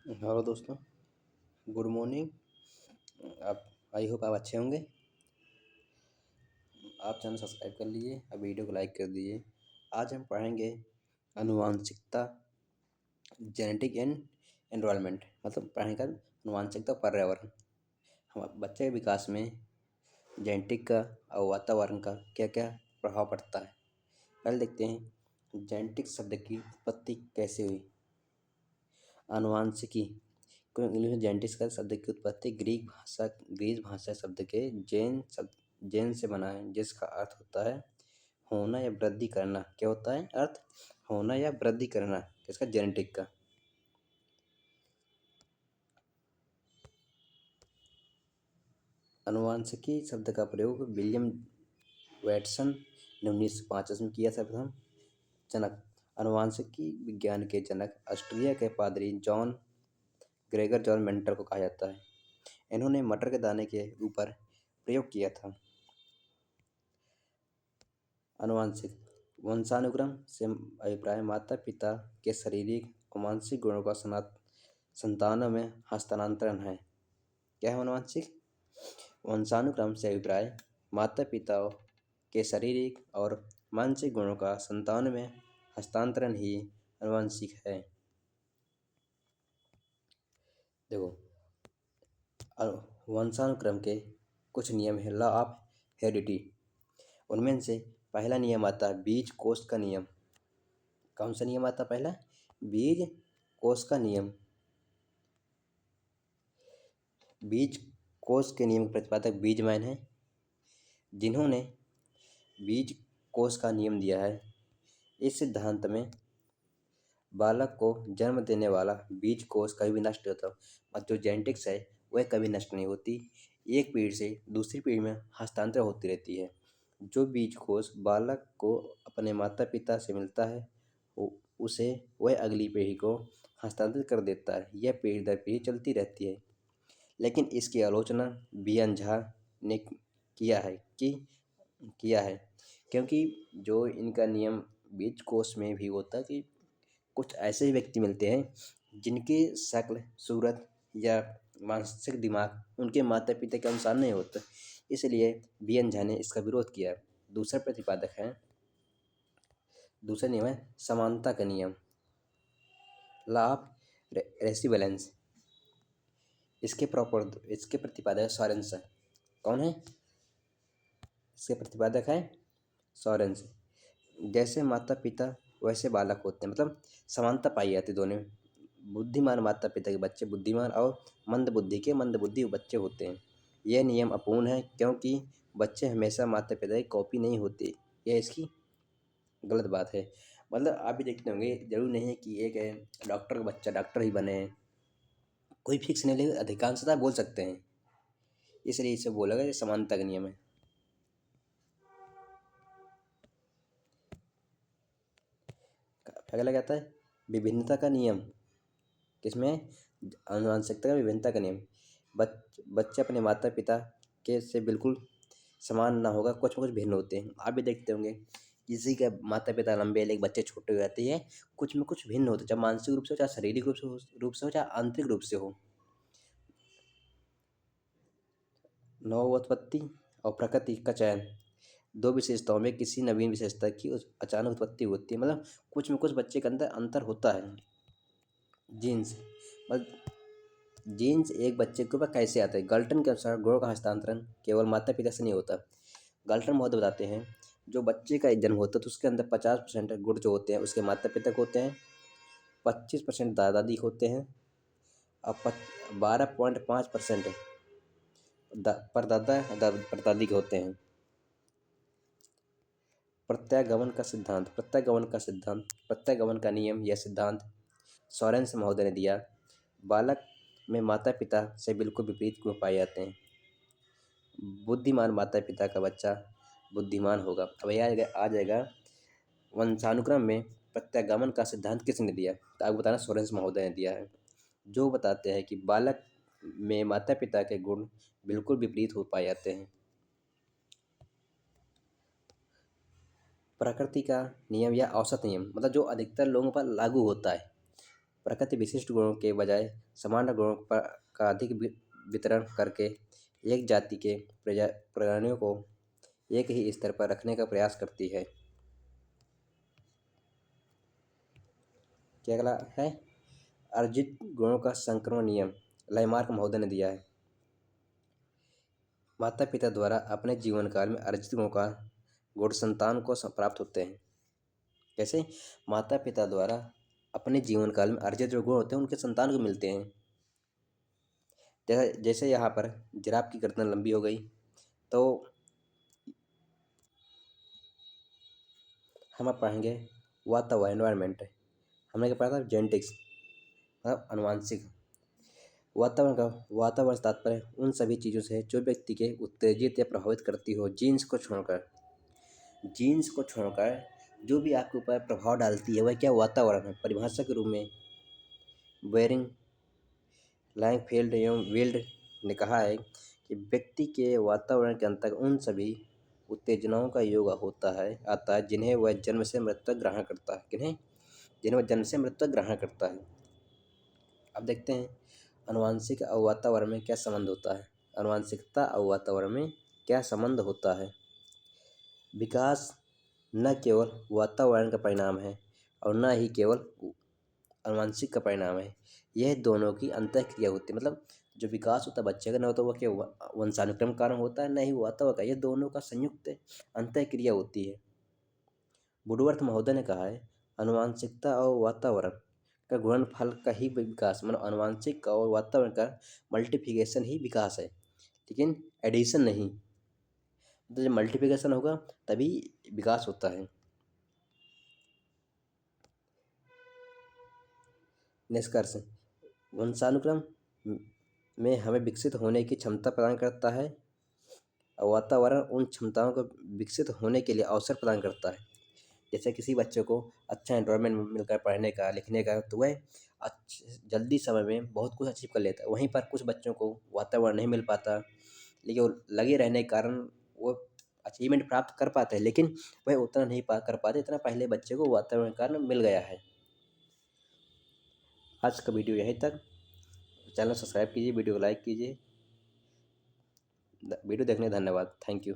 Hello दोस्तों, good morning. आप I hope आप अच्छे होंगे। आप चैनल सब्सक्राइब कर लीजिए, अब वीडियो को लाइक कर दीजिए। आज हम पढ़ेंगे आनुवांशिकता, जेनेटिक एंड एनवायरनमेंट, मतलब पढ़ेंगे आनुवांशिकता पर्यावरण। हम बच्चे के विकास में जेनेटिक का और वातावरण का क्या क्या प्रभाव पड़ता है। पहले देखते हैं जेनेटिक शब्द की उत्पत्ति कैसे हुई। आनुवांशिकी को इंग्लिश में जेनेटिक्स का शब्द की उत्पत्ति ग्रीक भाषा शब्द के जेन से बना है, जिसका अर्थ होता है होना या वृद्धि करना। क्या होता है अर्थ? होना या वृद्धि करना, इसका जेनेटिक का। आनुवांशिकी शब्द का प्रयोग विलियम वैटसन ने 1905 में किया था प्रथम। जनक, आनुवांशिकी विज्ञान के जनक ऑस्ट्रिया के पादरी ग्रेगर जॉन मेंटर को कहा जाता है। इन्होंने मटर के दाने के ऊपर प्रयोग किया था। आनुवांशिक वंशानुक्रम से अभिप्राय माता पिता के शारीरिक और मानसिक गुणों का संतानों में हस्तांतरण है। क्या है आनुवांशिक? वंशानुक्रम से अभिप्राय माता पिता के शारीरिक और मानसिक गुणों का संतानों में हस्तांतरण ही आनुवांशिक है। देखो, वंशानुक्रम के कुछ नियम है, लॉ ऑफ हेरिडिटी। उनमें से पहला नियम आता है बीज कोष का नियम। कौन सा नियम आता है पहला? बीज कोष का नियम। बीज कोष के नियम के प्रतिपादक बीजमैन हैं, जिन्होंने बीज कोष का नियम दिया है। इस सिद्धांत में बालक को जन्म देने वाला बीज कोष कभी भी नष्ट नहीं होता, और जो जेनेटिक्स है वह कभी नष्ट नहीं होती, एक पीढ़ी से दूसरी पीढ़ी में हस्तांतरण होती रहती है। जो बीज कोष बालक को अपने माता पिता से मिलता है उसे वह अगली पीढ़ी को हस्तांतरित कर देता है। यह पीढ़ी दर पीढ़ी चलती रहती है। लेकिन इसकी आलोचना बी.एन. झा ने किया है, क्योंकि जो इनका नियम बीज कोष में भी होता है कि कुछ ऐसे व्यक्ति मिलते हैं जिनकी शक्ल सूरत या मानसिक दिमाग उनके माता पिता के अनुसार नहीं होता, इसलिए बी.एन. झा ने इसका विरोध किया। दूसरा नियम है समानता का नियम, लॉ ऑफ रेसिबिलेंस। इसके प्रतिपादक सॉरेंसन। कौन है इसके प्रतिपादक? है सॉरेंस। जैसे माता पिता वैसे बालक होते हैं, मतलब समानता पाई जाती है दोनों में। बुद्धिमान माता पिता के बच्चे बुद्धिमान और मंद बुद्धि के मंद बुद्धि बच्चे होते हैं। यह नियम अपूर्ण है, क्योंकि बच्चे हमेशा माता पिता की कॉपी नहीं होते। यह इसकी गलत बात है। मतलब आप भी देखते होंगे, जरूरी नहीं है कि एक डॉक्टर का बच्चा डॉक्टर ही बने, कोई फिक्स नहीं, लेकिन अधिकांशतः बोल सकते हैं, इसलिए इसे बोला गया समानता का नियम है। अगला कहता है विभिन्नता का नियम। किसमें? आनुवंशिकता का विभिन्नता का नियम। बच्चे अपने माता पिता के से बिल्कुल समान ना होगा, कुछ कुछ भिन्न होते हैं। आप भी देखते होंगे किसी के माता पिता लंबे, लेकिन बच्चे छोटे हो जाते हैं, कुछ में कुछ भिन्न होते हैं, चाहे मानसिक रूप से हो, चाहे शारीरिक रूप से हो, चाहे आंतरिक रूप से हो। नवोत्पत्ति और प्रकृति का चयन, दो विशेषताओं में किसी नवीन विशेषता की अचानक उत्पत्ति होती है। मतलब कुछ में कुछ बच्चे के अंदर अंतर होता है। जीन्स, मतलब जीन्स एक बच्चे के ऊपर कैसे आता है? गाल्टन के अनुसार गुणों का हस्तांतरण केवल माता पिता से नहीं होता। गाल्टन महोदय बताते हैं जो बच्चे का जन्म होता है तो उसके अंदर 50% गुण जो होते हैं उसके माता पिता को होते हैं, 25% दादा दादी को होते हैं, और 12.5% परदादी के होते हैं। प्रत्यागमन का नियम यह सिद्धांत सॉरेंस महोदय ने दिया। बालक में माता पिता से बिल्कुल विपरीत गुण पाए जाते हैं। बुद्धिमान माता पिता का बच्चा बुद्धिमान होगा। अब यह आ जाएगा वंशानुक्रम में प्रत्यागमन का सिद्धांत किसने दिया? तो आपको बताना सॉरेंस महोदय ने दिया है, जो बताते हैं कि बालक में माता पिता के गुण बिल्कुल विपरीत हो पाए जाते हैं। प्रकृति का नियम या औसत नियम, मतलब जो अधिकतर लोगों पर लागू होता है। प्रकृति विशिष्ट गुणों के बजाय सामान्य गुणों का अधिक वितरण करके एक जाति के प्राणियों को एक ही स्तर पर रखने का प्रयास करती है। क्या अगला है? अर्जित गुणों का संक्रमण नियम लाइमार्क महोदय ने दिया है। माता पिता द्वारा अपने जीवन काल में अर्जित गुणों का गुण संतान को प्राप्त होते हैं। कैसे? माता पिता द्वारा अपने जीवन काल में अर्जित जो गुण होते हैं उनके संतान को मिलते हैं। जैसे यहाँ पर जिराफ की गर्दन लंबी हो गई, तो हम अब पढ़ेंगे वातावरण एनवायरनमेंट। हमने क्या पढ़ा था? जेनेटिक्स मतलब आनुवांशिक। वातावरण तात्पर्य उन सभी चीज़ों से है जो व्यक्ति के उत्तेजित या प्रभावित करती हो। जीन्स को छोड़कर जो भी आपके ऊपर प्रभाव डालती है वह क्या? वातावरण है। परिभाषा के रूप में बेरिंग, लैंगफेल्ड एवं विल्ड ने कहा है कि व्यक्ति के वातावरण के अंतर्गत उन सभी उत्तेजनाओं का योग आता है जिन्हें वह जन्म से मृत्यु तक ग्रहण करता है। अब देखते हैं आनुवांशिक और वातावरण में क्या संबंध होता है। आनुवांशिकता और वातावरण में क्या संबंध होता है? विकास न केवल वातावरण का परिणाम है और न ही केवल आनुवांशिक का परिणाम है। यह दोनों की अंतःक्रिया होती है। मतलब जो विकास होता है बच्चे का, न तो वह क्या वंशानुक्रम कारण होता है, न ही वातावरण का। यह दोनों का संयुक्त अंतःक्रिया होती है। वुडवर्थ महोदय ने कहा है आनुवांशिकता और वातावरण का गुणनफल का ही विकास, मतलब आनुवांशिक और वातावरण का मल्टीप्लिकेशन ही विकास है, लेकिन एडिशन नहीं। तो जब मल्टीप्लिकेशन होगा तभी विकास होता है। निष्कर्ष: वंशानुक्रम में हमें विकसित होने की क्षमता प्रदान करता है और वातावरण उन क्षमताओं को विकसित होने के लिए अवसर प्रदान करता है। जैसे किसी बच्चे को अच्छा एनवायरनमेंट मिलकर पढ़ने का, लिखने का, तो वह जल्दी समय में बहुत कुछ अचीव कर लेता है। वहीं पर कुछ बच्चों को वातावरण नहीं मिल पाता, लेकिन वो लगे रहने के कारण वो अचीवमेंट प्राप्त कर पाते हैं, लेकिन वह उतना नहीं कर पाते जितना पहले बच्चे को वातावरण के कारण मिल गया है। आज का वीडियो यहीं तक। चैनल सब्सक्राइब कीजिए, वीडियो को लाइक कीजिए। वीडियो देखने धन्यवाद। Thank you.